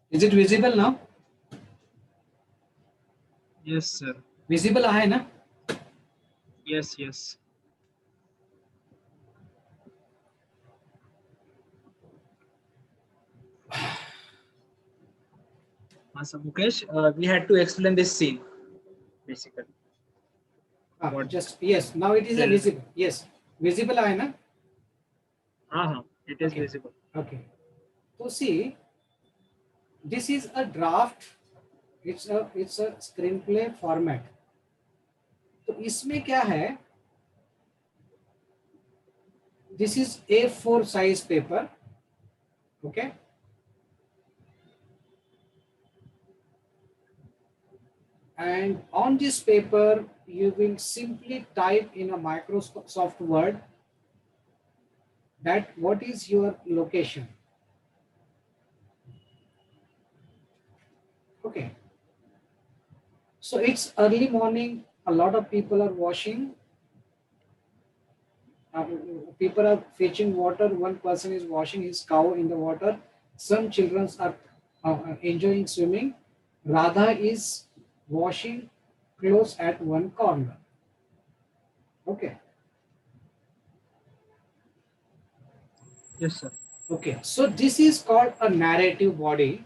Is it visible now? Yes, sir. Visible आहे ना? Yes, yes. So Mukesh, we had to explain this scene basically. What? Just yes. Now it is a Children. visible. Yes, visible आहे ना? It is Okay. visible. Okay. So see, this is a draft. It's a screenplay format. तो इसमें क्या है? This is A4 size paper. Okay. And on this paper, you will simply type in a Microsoft Word that what is your location. Okay. So it's early morning. A lot of people are washing. People are fetching water. One person is washing his cow in the water. Some children are enjoying swimming. Radha is washing clothes at one corner. Okay. Yes, sir. Okay. So this is called a narrative body.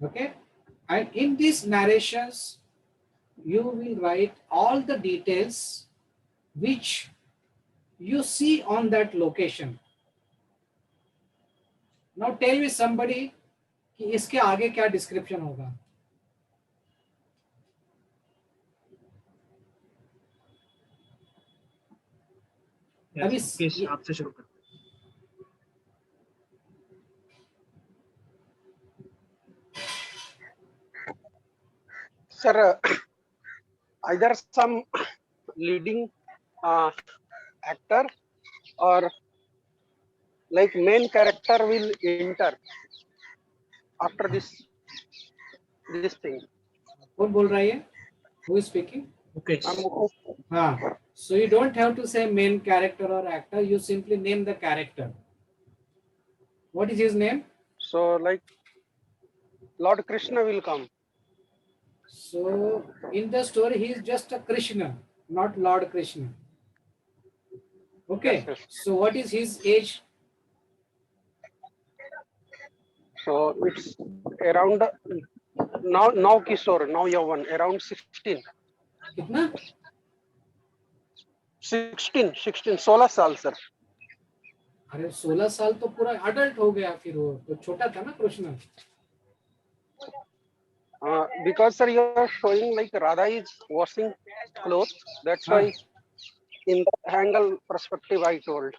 Okay. And in these narrations, you will write all the details which you see on that location. Now tell me somebody कि इसके आगे क्या description होगा. Yes, अभी Mukesh, आपसे शुरू करते हैं. Sir, either some leading actor or like main character will enter after this thing. कौन बोल रहा है? Who is speaking? Mukesh. हाँ. So you don't have to say main character or actor. You simply name the character. What is his name? So like Lord Krishna will come. So in the story, he is just a Krishna, not Lord Krishna. Okay. Yes. So what is his age? So it's around now Kishore, now Yavan, around 16. कितना? 16, 16 साल sir. अरे 16 साल तो पूरा adult हो गया. फिर वो तो छोटा था ना Krishna. Because sir, you are showing like Radha is washing clothes. That's why in the angle perspective I told.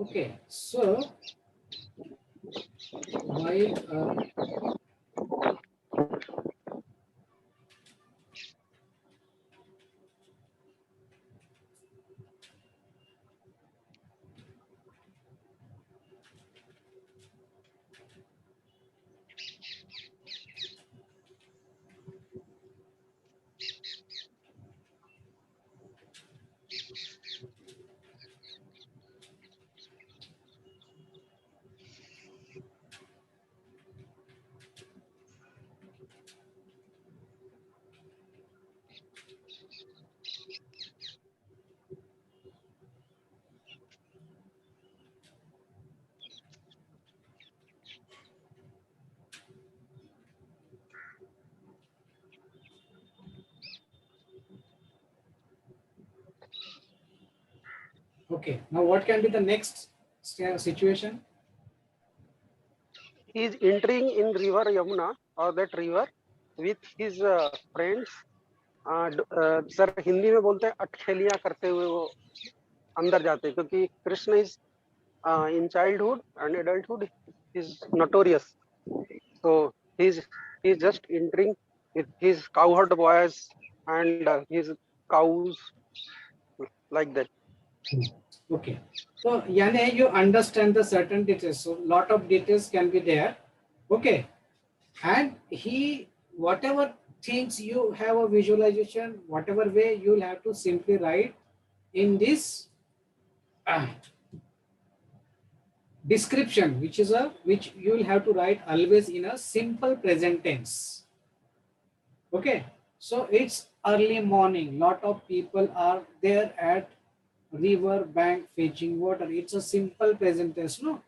Okay, so while okay, now what can be the next situation? He is entering in river Yamuna or that river with his friends. Sir Hindi में बोलते हैं अटखेलियां करते हुए वो अंदर जाते हैं क्योंकि Krishna is in childhood and adulthood is notorious. So he's just entering with his cowherd boys and his cows like that. Okay, so yani you understand the certain details. So lot of details can be there. Okay, and he whatever things you have a visualization, whatever way you'll have to simply write in this description, which you will have to write always in a simple present tense. Okay, so it's early morning, lot of people are there at river bank fetching water. It's a simple present tense, no,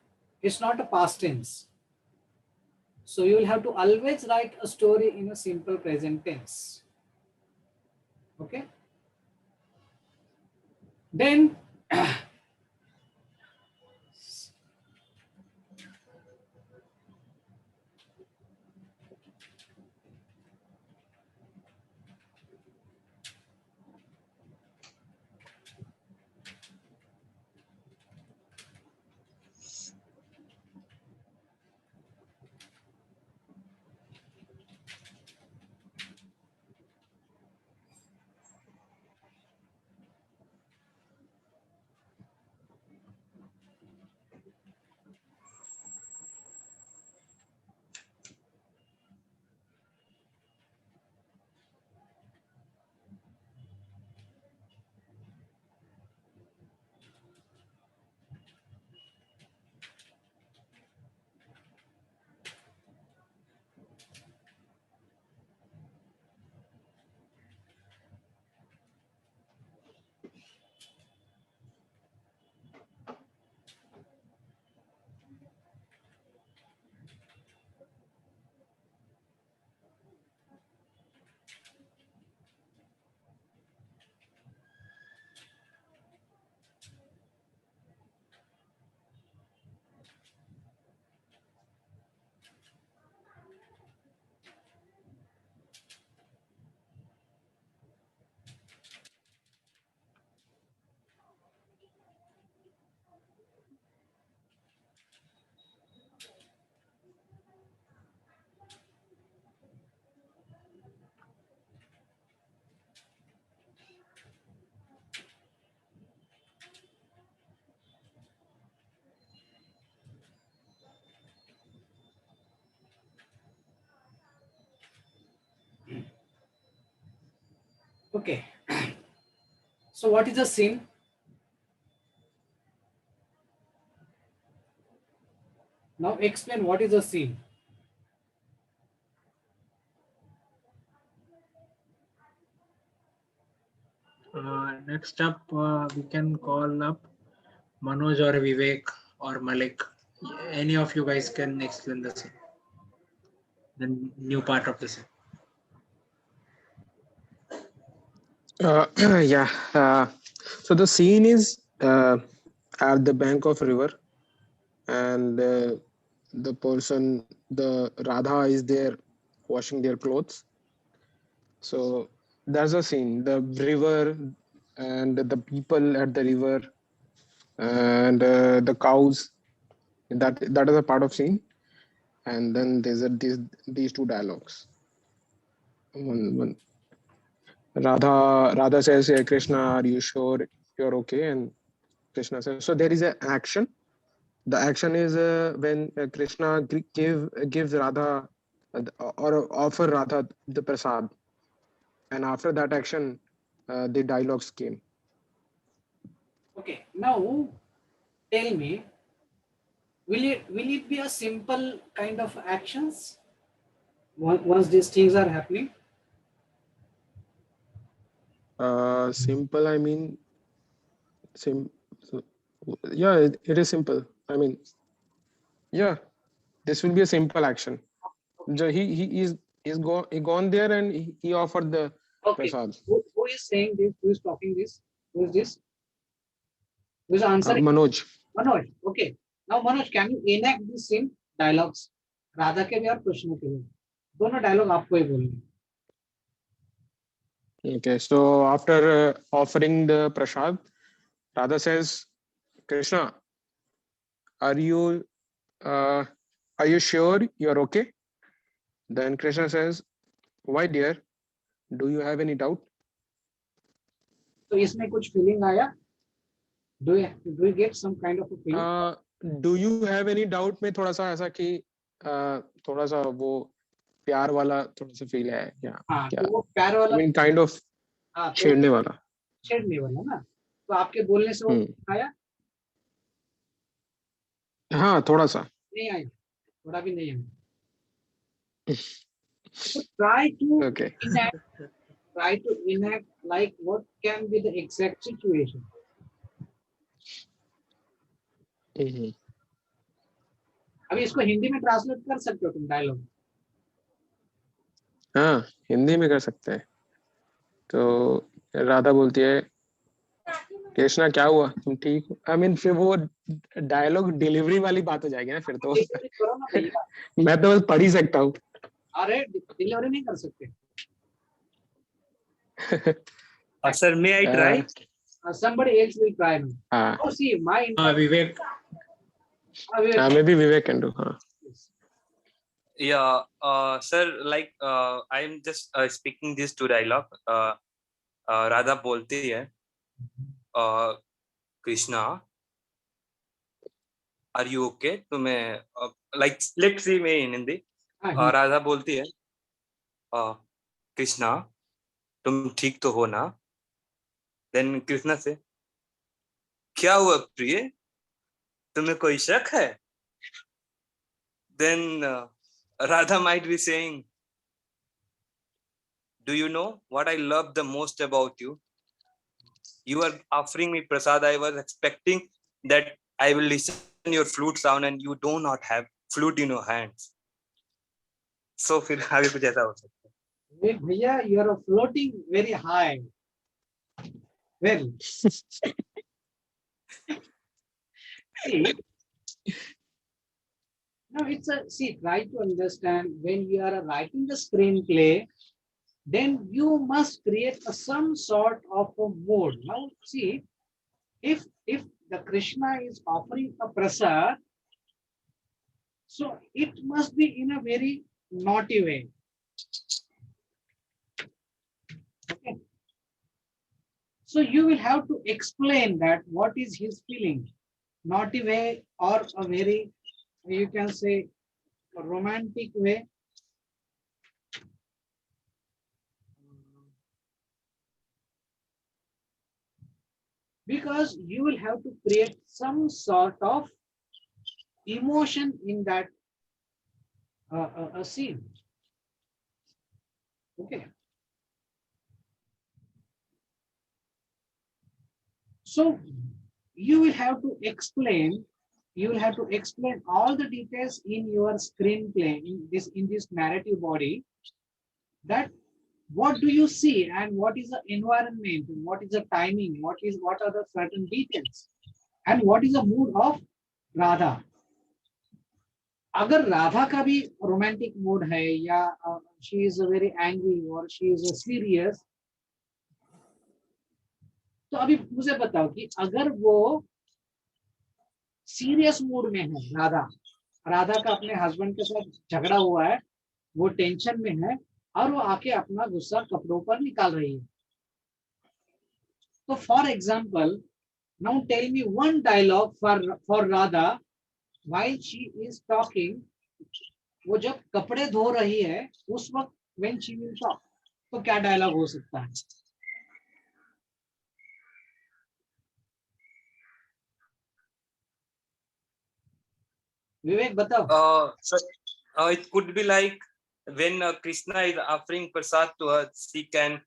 it's not a past tense. So you will have to always write a story in a simple present tense. Okay, then okay. So what is the scene? Now explain what is the scene. Next up, we can call up Manoj or Vivek or Malik. Any of you guys can explain the scene. The new part of the scene. Yeah. So the scene is at the bank of river, and the person, the Radha, is there washing their clothes. So there's a scene, the river and the people at the river and the cows. That is a part of scene, and then there's these two dialogues. One Radha says, "Hey, Krishna, are you sure you're okay?" And Krishna says, so there is an action. The action is when Krishna gives Radha or offer Radha the prasad, and after that action, the dialogues came. Okay, now tell me, will it be a simple kind of actions once these things are happening? Simple, I mean, so, yeah, it is simple. I mean, yeah, this will be a simple action. He's gone there and he offered the Okay, prasad. who is saying this? Who is talking this? Who is this? Who is answering? Manoj. Manoj. Okay. Now Manoj, can you enact this in dialogues? Radha के भी और कृष्ण के भी दोनों dialogue आपको ही बोलने. Okay, so after offering the prasad, Radha says, Krishna, are you sure you're okay? Then Krishna says, why dear? Do you have any doubt? तो इसमें कुछ फीलिंग आया? Do you get some kind of a feeling? Do you have any doubt में थोड़ा सा ऐसा कि थोड़ा सा वो प्यार वाला थोड़ा सा फील है क्या? हाँ, क्या? तो वो प्यार वाला. I mean kind of हाँ, तो छेड़ने वाला. छेड़ने वाला ना. तो आपके बोलने से वो आया? हाँ थोड़ा सा. नहीं आया, थोड़ा भी नहीं आया. So try to Okay. enact like what can be the exact situation. Mhm. अभी इसको हिंदी में ट्रांसलेट कर सकते हो तुम डायलॉग. हाँ हिंदी में कर सकते हैं. तो राधा बोलती है कृष्णा क्या हुआ, तुम ठीक हो? I mean फिर वो डायलॉग डिलीवरी वाली बात हो जाएगी ना फिर तो. करो ना भैया. मैं तो बस पढ़ ही सकता हूँ. अरे डिलीवरी नहीं कर सकते. Sir, may I try? Somebody else will try now. हाँ Oh, see, my Vivek. हाँ may be Vivek can do. हाँ Yeah, sir, like I'm just speaking these two dialogue. Radha बोलती है, Krishna, are you okay? तुम्हें like let's see me in Hindi. Radha बोलती है, कृष्णा तुम ठीक तो हो ना? देन कृष्णा से, क्या हुआ प्रिय, तुम्हें कोई शक है? Then Radha might be saying, do you know what I love the most about you? You are offering me prasad. I was expecting that I will listen your flute sound and you do not have flute in your hands. So फिर आगे कुछ ऐसा हो सकता है. भैया, you are floating very high. Well, see, no, it's a see. Try to understand when you are writing the screenplay, then you must create some sort of a mode. Now, see, if the Krishna is offering a prasad, so it must be in a very naughty way. Okay. So you will have to explain that what is his feeling, naughty way or a very, you can say, a romantic way. Because you will have to create some sort of emotion in that a scene. Okay. So you will have to explain. You will have to explain all the details in your screenplay in this narrative body. That what do you see and what is the environment, what is the timing, what are the certain details, and what is the mood of Radha. अगर राधा का भी romantic mood है या she is very angry और she is serious, तो अभी मुझे बताओ कि अगर वो सीरियस मूड में है, राधा का अपने हस्बैंड के साथ झगड़ा हुआ है, वो टेंशन में है और वो आके अपना गुस्सा कपड़ों पर निकाल रही है. तो for example, now tell me one dialogue for Radha while she is talking. वो जब कपड़े धो रही है उस वक्त when she will talk, तो क्या डायलॉग हो सकता है? विवेक बताओ. Sir, it could be like when Krishna is offering prasad to her, she can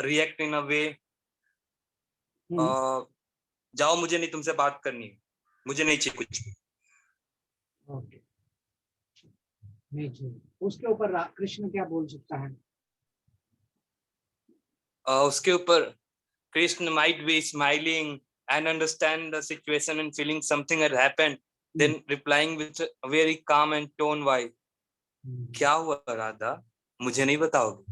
react in a way. जाओ, मुझे नहीं तुमसे बात करनी, मुझे नहीं चाहिए कुछ. ओके, नहीं चाहिए. उसके ऊपर कृष्ण क्या बोल सकता है? उसके ऊपर Krishna might be smiling and understand the situation and feeling something had happened, then replying with a very calm and tone wise, क्या हुआ राधा, मुझे नहीं बताओगे?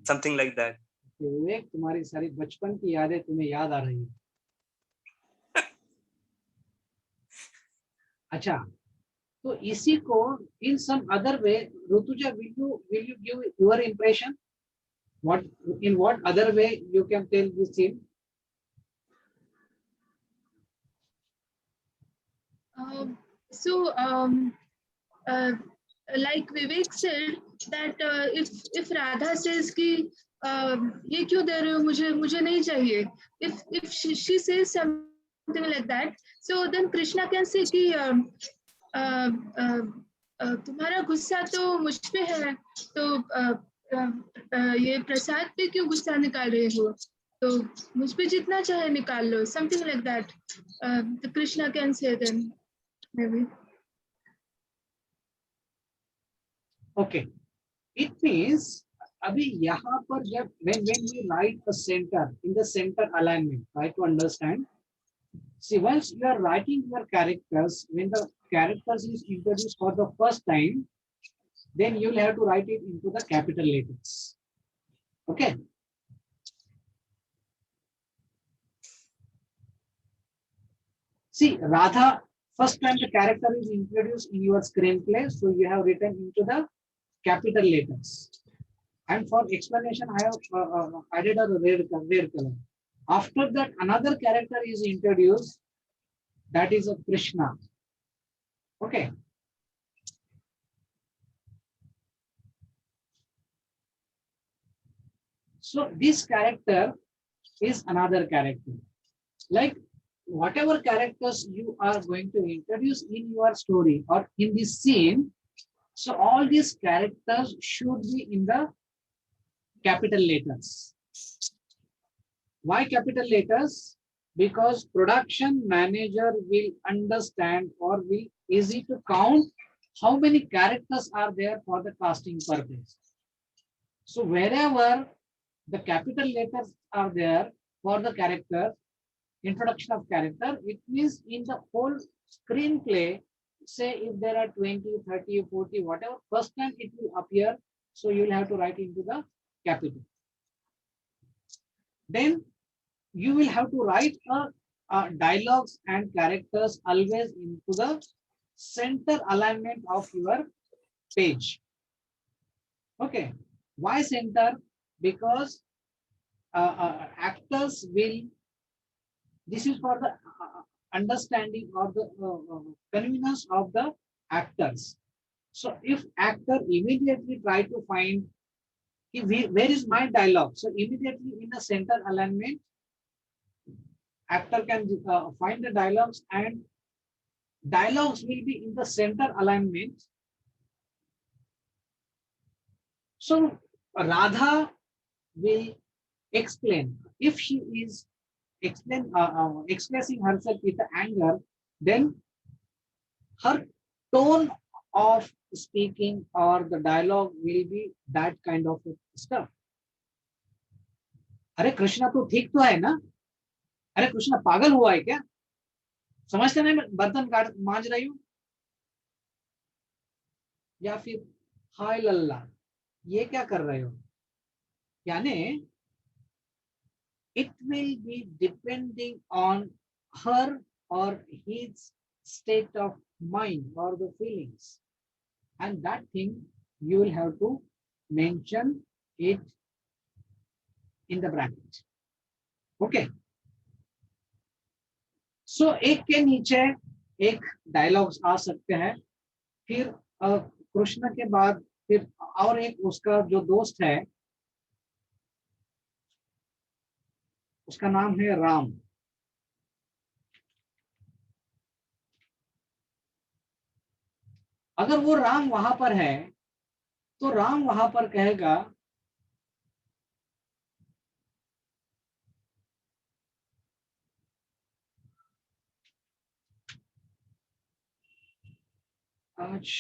Something like that. विवेक, तुम्हारी सारी बचपन की यादें तुम्हें याद आ रही है. अच्छा, तो इसी को in some other way, Rutuja, will you give your impression? What in what other way you can tell this scene? Like Vivek said that if Radha says कि ये क्यों दे रहे हो मुझे नहीं चाहिए, if she says something something like that. So then Krishna can say कि तुम्हारा गुस्सा तो मुझ पे है, तो ये प्रसाद पे क्यों गुस्सा निकाल रहे हो, तो मुझ पे जितना चाहे निकाल लो, something like that. The Krishna can say then maybe. Okay, it means अभी यहाँ पर जब when we write a center in the center alignment, try to understand. See, once you are writing your characters, when the characters is introduced for the first time, then you will have to write it into the capital letters. Okay. See, Radha, first time the character is introduced in your screenplay, so you have written into the capital letters. And for explanation, I have added a red color. After that, another character is introduced, that is a Krishna. Okay. So this character is another character. Like whatever characters you are going to introduce in your story or in this scene, so all these characters should be in the capital letters. Why capital letters? Because production manager will understand or will easy to count how many characters are there for the casting purpose. So wherever the capital letters are there for the character, introduction of character, it means in the whole screenplay, say if there are 20, 30, 40, whatever, first time it will appear, so you will have to write into the capital. Then you will have to write dialogues and characters always into the center alignment of your page. Okay, why center? Because actors will, this is for the understanding or the convenience of the actors. So if actor immediately try to find where is my dialogue, so immediately in the center alignment, actor can find the dialogues, and dialogues will be in the center alignment. So Radha will explain. If she is expressing herself with anger, then her tone of speaking or the dialogue will be that kind of stuff. अरे कृष्णा तो ठीक तो है ना, अरे कृष्णा पागल हुआ है क्या, समझते नहीं, मैं बर्तन मांज रही हूँ, या फिर हाय लल्ला ये क्या कर रहे हो, यानी it will be depending on her or his state of mind or the feelings, and that thing you will have to mention it in the bracket. Okay, so एक के नीचे एक डायलॉग्स आ सकते हैं, फिर कृष्ण के बाद फिर और एक उसका जो दोस्त है उसका नाम है राम. अगर वो राम वहां पर है तो राम वहां पर कहेगा आज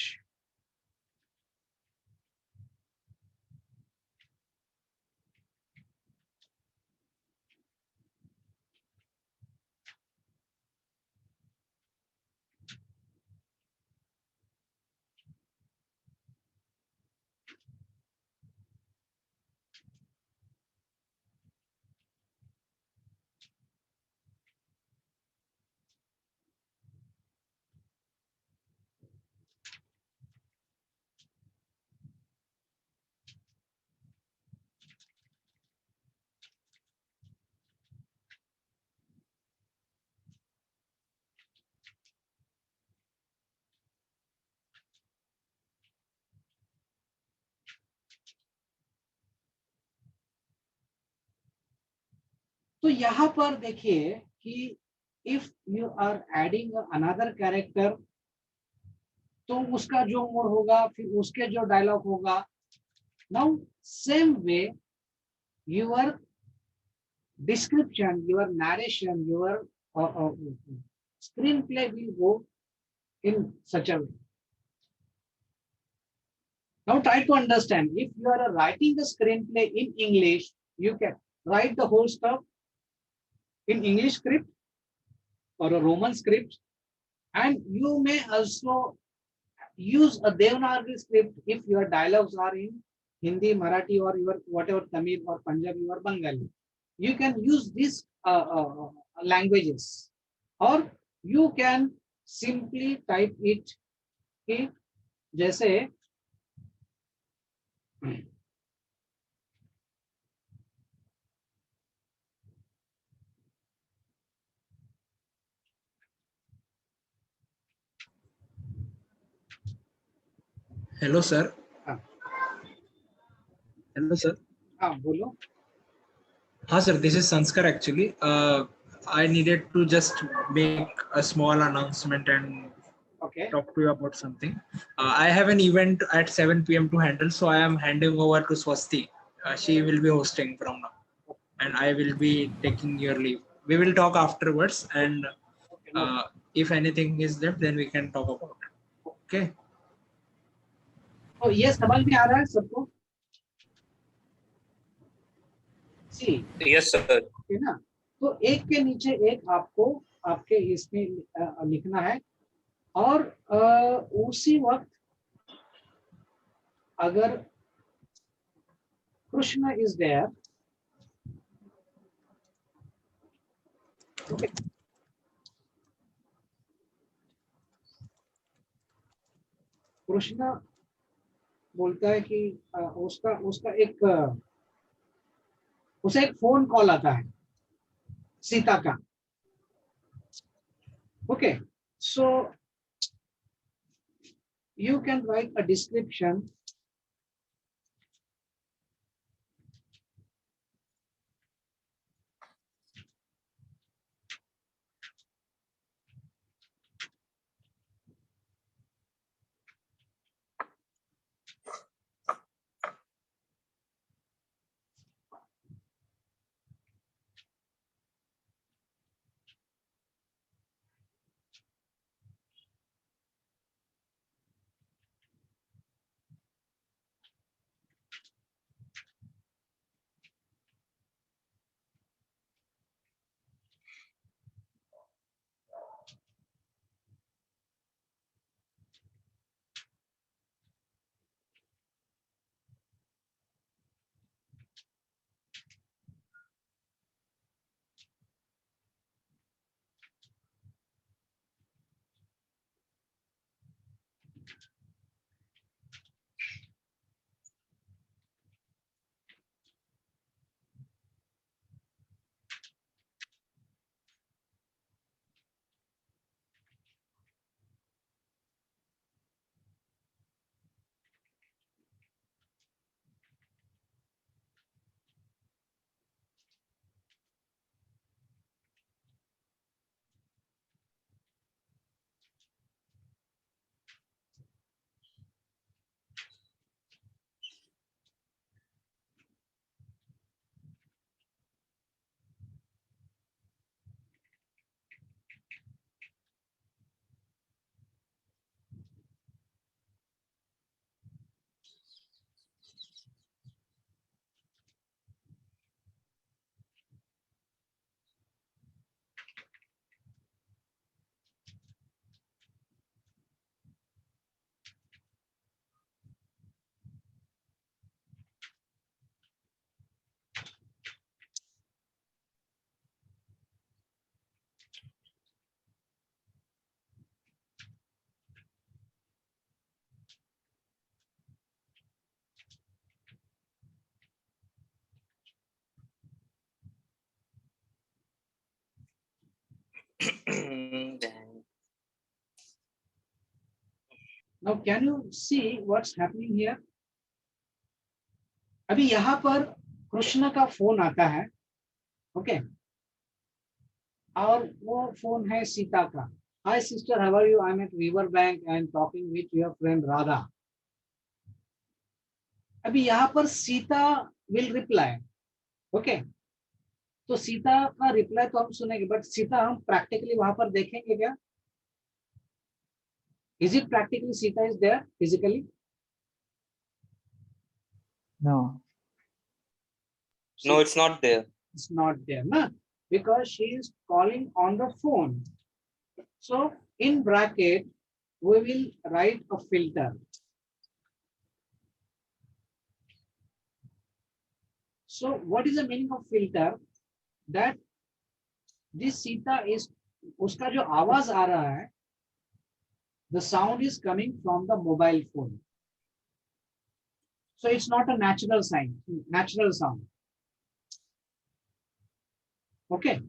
तो यहाँ पर देखिए कि if you are adding another character, तो उसका जो मोड होगा, फिर उसके जो डायलॉग होगा. Now same way your description, your narration, your screenplay will go in such a way. Now try to understand. If you are writing the screenplay in English, you can write the whole stuff in English script or a Roman script, and you may also use a Devanagari script if your dialogues are in Hindi, Marathi, or your whatever Tamil or Punjabi or Bengali. You can use these languages, or you can simply type it. Okay? जैसे Hello, sir. हाँ Hello, sir. हाँ बोलो. Sir, this is Sanskar actually. I needed to just make a small announcement and Okay. talk to you about something. I have an event at 7 p.m. to handle, so I am handing over to Swasti. She will be hosting from now, and I will be taking your leave. We will talk afterwards, and Okay, no. if anything is left, then we can talk about it. Okay. तो ये समझ में आ रहा है सबको? सी Yes, sir. है ना. तो एक के नीचे एक आपको आपके इसमें लिखना है, और उसी वक्त अगर Krishna is there, okay, Krishna बोलता है कि उसका उसका एक उसे एक फोन कॉल आता है सीता का. Okay, so you can write a description. Now can you see what's happening here? अभी यहाँ पर कृष्ण का फोन आता है. ओके, और वो फोन है सीता का. Hi sister, how are you? I'm at river bank and talking with your friend Radha. अभी यहाँ पर सीता will reply. Okay. तो सीता का रिप्लाई तो हम सुनेंगे, बट सीता हम प्रैक्टिकली वहां पर देखेंगे क्या? Is it practically Sita is there physically? No. No, it's not there. It's not there, na? Because she is calling on the phone. So in bracket we will write a filter. So what is the meaning of filter? That this Sita is, उसका जो आवाज आ रहा है, the sound is coming from the mobile phone. So it's not a natural sound. Okay.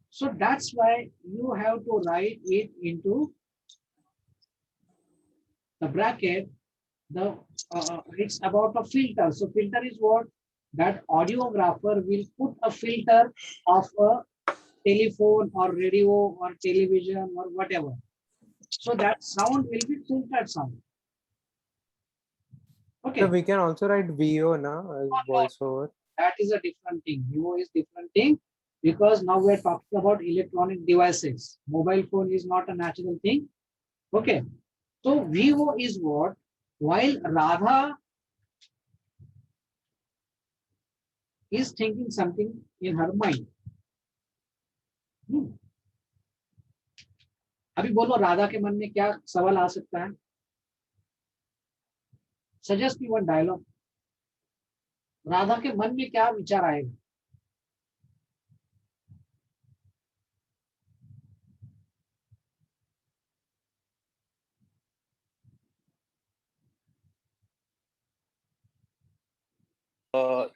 So that's why you have to write it into the bracket. It's about a filter. So filter is what? That audiographer will put a filter of a telephone or radio or television or whatever. So that sound will be filtered sound. Okay. So we can also write VO now as voiceover. That is a different thing. VO is different thing because now we are talking about electronic devices. Mobile phone is not a natural thing. Okay. So VO is what? While Radha is thinking something in her mind. अभी बोलो राधा के मन में क्या सवाल आ सकता है? Suggest me one dialogue. Radha के मन में क्या विचार आएगा?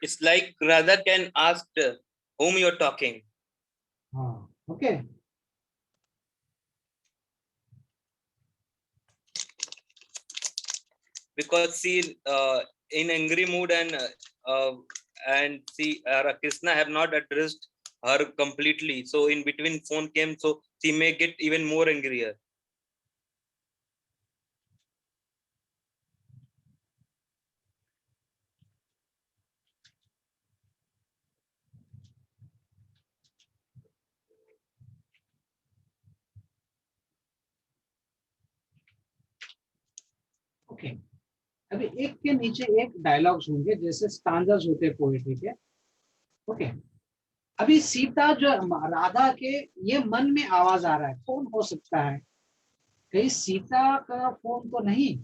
It's like Radha can ask whom you're talking. Okay. Because she in angry mood and she Krishna have not addressed her completely. So in between phone came, so she may get even more angrier. Okay. अभी एक के नीचे एक dialogues होंगे जैसे स्टांजास होते हैं poetry के. ओके. अभी सीता जो राधा के ये मन में आवाज आ रहा है, कौन हो सकता है? कहीं सीता का फोन तो नहीं?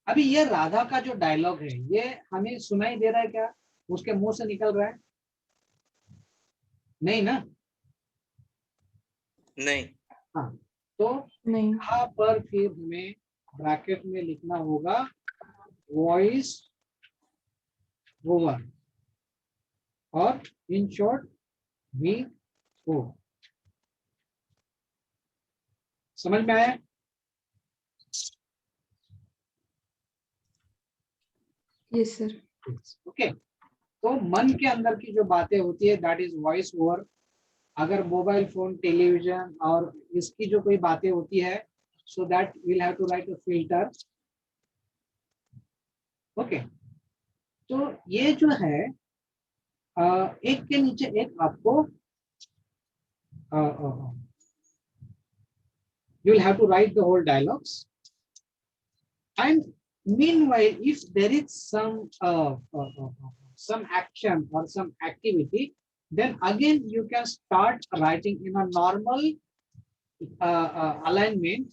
अभी ये राधा का जो डायलॉग है ये हमें सुनाई दे रहा है क्या? उसके मुंह से निकल रहा है? नहीं ना? नहीं. हाँ. तो यहाँ पर फिर हमें ब्रैकेट में लिखना होगा वॉइस ओवर और इन शॉर्ट VO. समझ में आया? Yes sir. ओके. तो मन के अंदर की जो बातें होती है दैट इज वॉइस ओवर. अगर मोबाइल फोन, टेलीविजन और इसकी जो कोई बातें होती है so that will have to write a filter. Okay. तो ये जो है एक के नीचे एक आपको you will have to write the whole dialogues. And meanwhile, if there is some action or some activity, then again you can start writing in a normal alignment.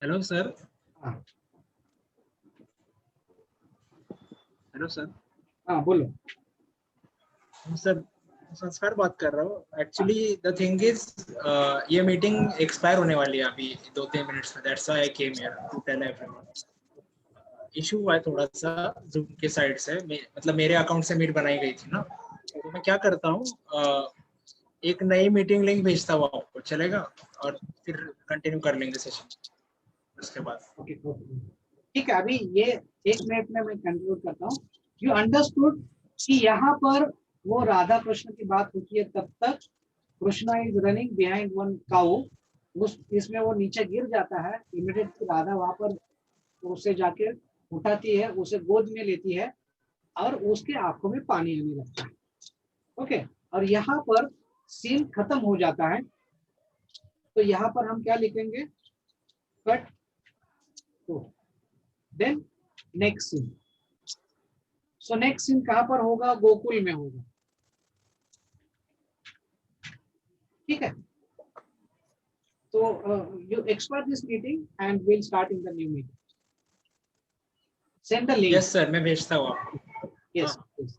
Hello sir, हाँ हेलो सर, हाँ बोलो। Sir Sanskar बात कर रहा हूँ। Actually the thing is ये meeting expire होने वाली है अभी 2-3 मिनट्स में, that's why I came here to tell everyone. Issue हुआ है थोड़ा सा जूम के साइड से, मतलब मेरे अकाउंट से मीट बनाई गई थी ना, तो मैं क्या करता हूँ, एक नई मीटिंग लिंक भेजता हूँ आपको, चलेगा? और फिर कंटिन्यू कर लेंगे सेशन उसके बाद। ओके ठीक है, अभी ये 1 मिनट में मैं कंक्लूड करता हूँ। यू अंडरस्टूड कि यहाँ पर वो राधा कृष्ण की बात होती है, तब तक Krishna is running behind one cow, उस इसमें वो नीचे गिर जाता है, इमीडिएटली राधा वहां पर उसे जाके उठाती है, उसे गोद में लेती है और उसके आंखों में पानी आने लगता है। ओके, और यहाँ पर सीन खत्म हो जाता है। तो यहाँ पर हम क्या लिखेंगे, cut to, then next scene. So next scene कहाँ पर होगा, गोकुल में होगा। ठीक है, तो you export this meeting and we'll start in the new meeting. Send the link. Yes sir, मैं भेजता हूँ आपको। Yes, yes.